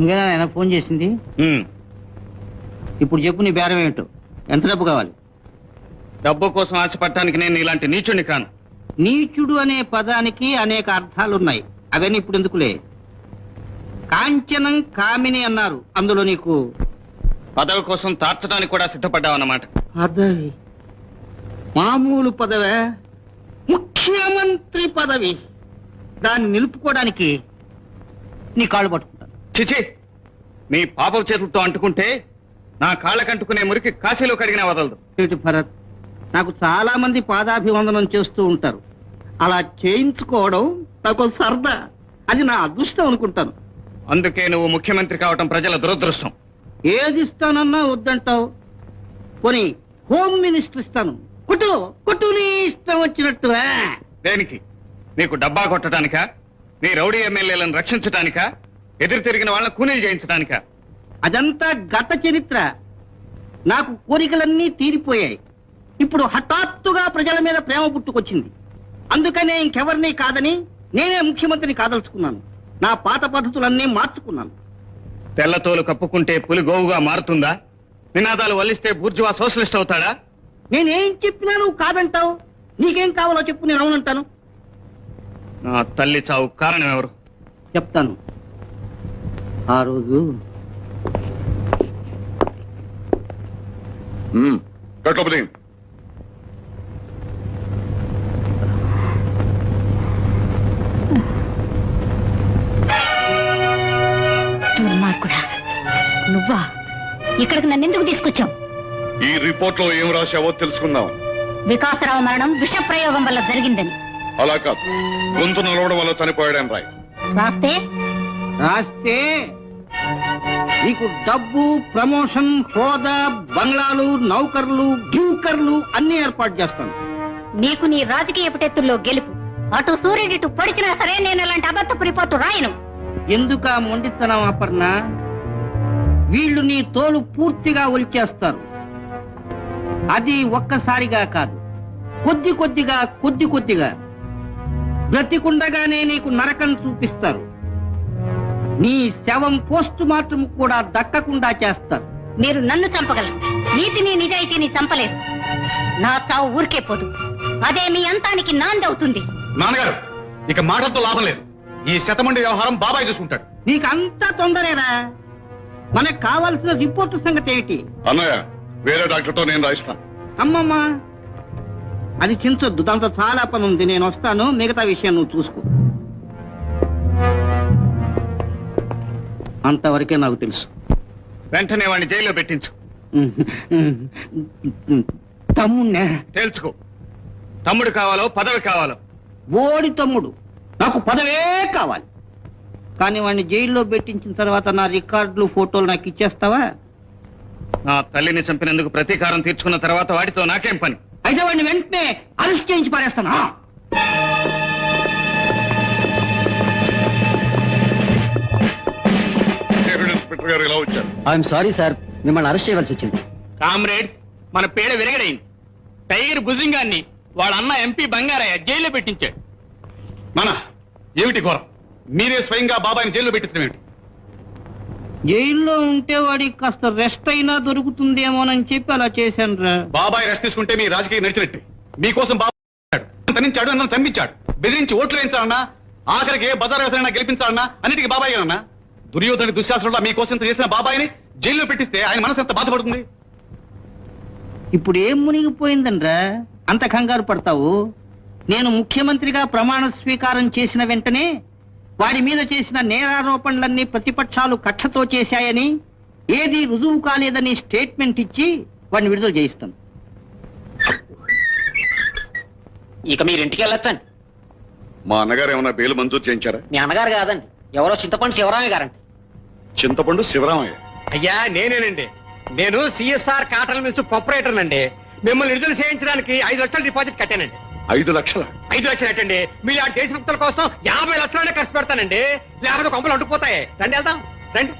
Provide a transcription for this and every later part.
నువ్వేనా ఆయన ఫోన్ చేసింది? ఇప్పుడు చెప్పు నీ బేరం ఏమిటో, ఎంత డబ్బు కావాలి? డబ్బు కోసం ఆశపడటానికి నేను ఇలాంటి నీచుడిని కాను. నీచుడు అనే పదానికి అనేక అర్థాలున్నాయి, అవన్నీ ఇప్పుడు ఎందుకులే. కాంచనం కామిని అన్నారు, అందులో నీకు పదవి కోసం తార్చడానికి కూడా సిద్ధపడ్డావన్నమాట. పదవి? మామూలు పదవే, ముఖ్యమంత్రి పదవి. దాన్ని నిలుపుకోవడానికి నీ కాళ్ళు పట్టుకుంటాను. చిచి, నీ పాప చేతులతో అంటుకుంటే నా కాళ్ళకంటుకునే మురికి కాశీలో కడిగినా వదలదు. ఏమిటి భరత్, నాకు చాలా మంది పాదాభివందనం చేస్తూ ఉంటారు, అలా చేయించుకోవడం నాకు సరదా, అది నా అదృష్టం అనుకుంటాను. అందుకే నువ్వు ముఖ్యమంత్రి కావటం ప్రజల దురదృష్టం. ఏది ఇస్తానన్నా వద్దంటావు. పోనీ హోమ్ మినిస్టర్ ఇస్తాను, కొట్టు కొట్టు, నీ ఇష్టం వచ్చినట్టు. దేనికి? నీకు డబ్బా కొట్టడానికా? నీ రౌడీ ఎమ్మెల్యేలను రక్షించడానికా? ఎదురు తిరిగిన వాళ్ళని కూనీలు చేయించడానికా? అదంతా గత చరిత్ర. నాకు కోరికలన్నీ తీరిపోయాయి. ఇప్పుడు హఠాత్తుగా ప్రజల మీద ప్రేమ పుట్టుకొచ్చింది. అందుకనే ఇంకెవరిని కాదని నేనే ముఖ్యమంత్రిని కాదలుచుకున్నాను. నా పాత పద్ధతులన్నీ మార్చుకున్నాను. తెల్లతోలు కప్పుకుంటే పులి గోవుగా మారుతుందా? నినాదాలు వల్లిస్తే బూర్జువా సోషలిస్ట్ అవుతాడా? నేనేం చెప్పినా నువ్వు కాదంటావు. నీకేం కావాలో చెప్పు, నేను అవునంటాను. నా తల్లి చావు కారణం ఎవరు? చెప్తాను. ఆ రోజు నువ్వా ఇక్కడికి నన్నెందుకు తీసుకొచ్చావు? ఈ రిపోర్ట్ లో ఏం రాశావో తెలుసుకుందాం. వికాసరావు మరణం విష ప్రయోగం వల్ల జరిగిందని. అలా కాదు, గొంతు నలవడం వల్ల చనిపోయాడని రాయ్. రాస్తే నీకు డబ్బు, ప్రమోషన్, హోదా, బంగ్లాలు, నౌకర్లు, డ్యూకర్లు అన్ని ఏర్పాటు చేస్తాను. నీకు నీ రాజకీయ పుటెత్తుల్లో గెలుపు. అటు సూర్యుడిటు పొడిచినా సరే నేను అలాంటి అబద్ధపు రిపోర్టు రాయను. ఎందుకా మొండితనం అపర్ణ? వీళ్ళు నీ తోలు పూర్తిగా ఒలిచేస్తారు. అది ఒక్కసారిగా కాదు, కొద్ది కొద్దిగా కొద్ది కొద్దిగా. బ్రతికుండగానే నీకు నరకం చూపిస్తారు. నీ శవం పోస్ట్ మార్టం కూడా దక్కకుండా చేస్తారు. మీరు నన్ను చంపగలరు, నీతిని నిజాయితీని చంపలేరు. నా చావు ఊరికే పోదు, అదే మీ అంతానికి నాందవుతుంది. నాన్నగారు, ఇక మాటలతో లాభం లేదు. ఈ శతమండి వ్యవహారం బాబాయ్ చూసుకుంటాడు. నీకంతా తొందరేరా. మనకు కావాల్సిన రిపోర్టు సంగతి ఏమిటి? అన్నయ్య, వేరే డాక్టర్తో నేను రాయిస్తాను. అమ్మమ్మ, అది చించొద్దు, దాంతో చాలా పని ఉంది. నేను వస్తాను, మిగతా విషయం నువ్వు చూసుకో. అంతవరకే నాకు తెలుసు. వెంటనే వాడిని జైల్లో పెట్టించు. తమ్ముణ్ణే తేల్చుకో. తమ్ముడు కావాలో పదవి కావాలో? ఓడి తమ్ముడు. నాకు పదవే కావాలి. కానీ వాడిని జైల్లో పెట్టించిన తర్వాత నా రికార్డులు, ఫోటోలు నాకు ఇచ్చేస్తావా? నా తల్లిని చంపినందుకు ప్రతీకారం తీర్చుకున్న తర్వాత వాడితో నాకేం పని? అయితే వాడిని వెంటనే అరెస్ట్ చేయించి పారేస్తాను. ఇన్స్పెక్టర్ గారు ఇలా వచ్చారు. ఐఎమ్ సారీ సార్, మిమ్మల్ని అరెస్ట్ చేయవలసి వచ్చింది. కామ్రేడ్స్, మన పేడ విరగడైంది. టైగర్ భుజంగాన్ని వాళ్ళ అన్న ఎంపీ బంగారయ్య జైల్లో పెట్టించాడు. నాన్న, ఏమిటి ఘోరం? మీరే స్వయంగా బాబాయిని జైల్లో పెట్టించడం ఏమిటి? జైల్లో ఉంటే వాడికి కాస్త రెస్ట్ అయినా దొరుకుతుందేమోనని చెప్పి అలా చేశాను రా. బాబాయ్ రెస్ట్ తీసుకుంటే మీ రాజకీయం నడిచినట్టే. మీకోసం బాబాయ్ తనించాడు, నన్ను చంపించాడు, బెదిరించి ఓట్లు వేయించాలన్నా, ఆఖరికి ఏ బజార్ వ్యవసాయ గెలిపించాలన్నా అన్నిటికీ బాబాయ్ గారన్నా. దుర్యోధని దుశ్శాసనంలో మీకోసం ఇంత చేసిన బాబాయిని జైల్లో పెట్టిస్తే ఆయన మనసు ఎంత బాధపడుతుంది? ఇప్పుడు ఏం మునిగిపోయిందనరా అంత కంగారు పడతావు? నేను ముఖ్యమంత్రిగా ప్రమాణ స్వీకారం చేసిన వెంటనే వాడి మీద చేసిన నేరారోపణలన్నీ ప్రతిపక్షాలు కక్షతో చేశాయని, ఏది రుజువు కాలేదని స్టేట్మెంట్ ఇచ్చి వాడిని విడుదల చేయిస్తాను. ఇక మీరింటికి వెళ్ళొచ్చండి. మా అన్నగారు ఏమైనా బెయిల్ మంజూరు చేయించారా? మీ అన్నగారు కాదండి, ఎవరో చింతపండు శివరామయ్య గారండి. చింతపండు శివరామయ్య? అయ్యా నేనేనండి. నేను సిఎస్ఆర్ కాటన్ మిల్స్ ప్రొపరేటర్ నండి. మిమ్మల్ని విడుదల చేయించడానికి 5 లక్షలు డిపాజిట్ కట్టానండి. 5 లక్షల? 5 లక్షలు ఏంటండి? మీరు ఆ దేశభక్తుల కోసం 50 లక్షలనే ఖర్చు పెడతానండి. లేకపోతే కొంపలు అంటుకుపోతాయి. రండి వెళ్దాం, రండి.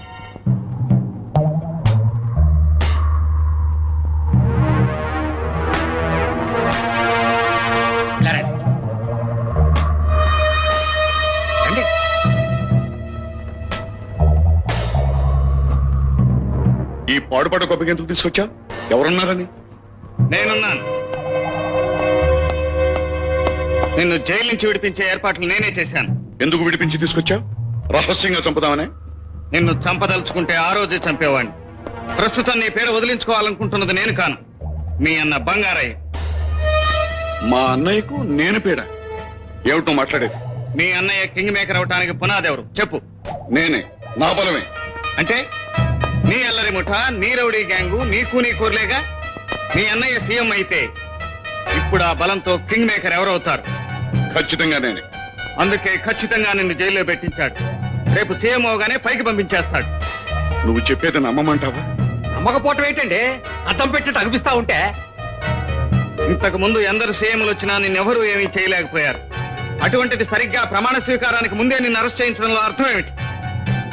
పాడుపడ గొప్పకి ఎందుకు తీసుకొచ్చా? ఎవరున్నారని? నేనున్నాను. నిన్ను జైలు నుంచి విడిపించే ఏర్పాట్లు నేనే చేశాను. ఎందుకు విడిపించి తీసుకొచ్చా? రహస్యంగా చంపుదామనే? నిన్ను చంపదలుచుకుంటే ఆ రోజే చంపేవాడిని. ప్రస్తుతం నీ పేరు వదిలించుకోవాలనుకుంటున్నది నేను కాను, మీ అన్న బంగారయ్య. మా అన్నయ్యకు నేను పీడ ఏమిటో మాట్లాడేది? మీ అన్నయ్య కింగ్ మేకర్ అవటానికి పునాది ఎవరు చెప్పు? నేనే. నా బలమే. అంటే నీ అల్లరి ముఠ, నీ రౌడీ గ్యాంగు, నీకు నీ కోర్లేగా. మీ అన్నయ్య సీఎం అయితే ఇప్పుడు ఆ బలంతో కింగ్ మేకర్ ఎవరవుతారు? ఖచ్చితంగా నేనే. అందుకే ఖచ్చితంగా నిన్ను జైల్లో పెట్టించాడు. రేపు సీఎం అవగానే పైకి పంపించేస్తాడు. నువ్వు చెప్పేది నమ్మమంటావా? నమ్మకపోవటం ఏంటండి? అద్దం పెట్టినట్టు అనిపిస్తా ఉంటే. ఇంతకు ముందు ఎందరు సీఎంలు వచ్చినా నిన్నెవరూ ఏమీ చేయలేకపోయారు. అటువంటిది సరిగ్గా ప్రమాణ స్వీకారానికి ముందే నిన్ను అరెస్ట్ చేయించడంలో అర్థం ఏమిటి?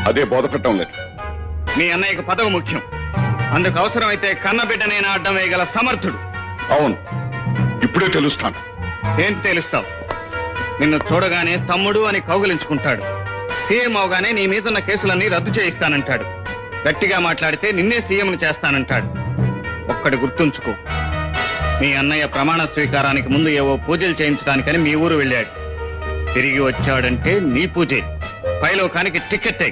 అదే బోధపడటం లేదు. మీ అన్నయ్యకు పదవి ముఖ్యం. అందుకు అవసరమైతే కన్నబిడ్డనైనా అడ్డం వేయగల సమర్థుడు. అవును, ఇప్పుడే తెలుస్తాను. ఏం తెలుస్తావు? నిన్ను చూడగానే తమ్ముడు అని కౌగిలించుకుంటాడు. సీఎం అవగానే నీ మీదున్న కేసులన్నీ రద్దు చేయిస్తానంటాడు. గట్టిగా మాట్లాడితే నిన్నే సీఎంను చేస్తానంటాడు. ఒక్కడి గుర్తుంచుకో, మీ అన్నయ్య ప్రమాణ స్వీకారానికి ముందు ఏవో పూజలు చేయించడానికని మీ ఊరు వెళ్ళాడు. తిరిగి వచ్చాడంటే నీ పూజే. పైలోకానికి టికెట్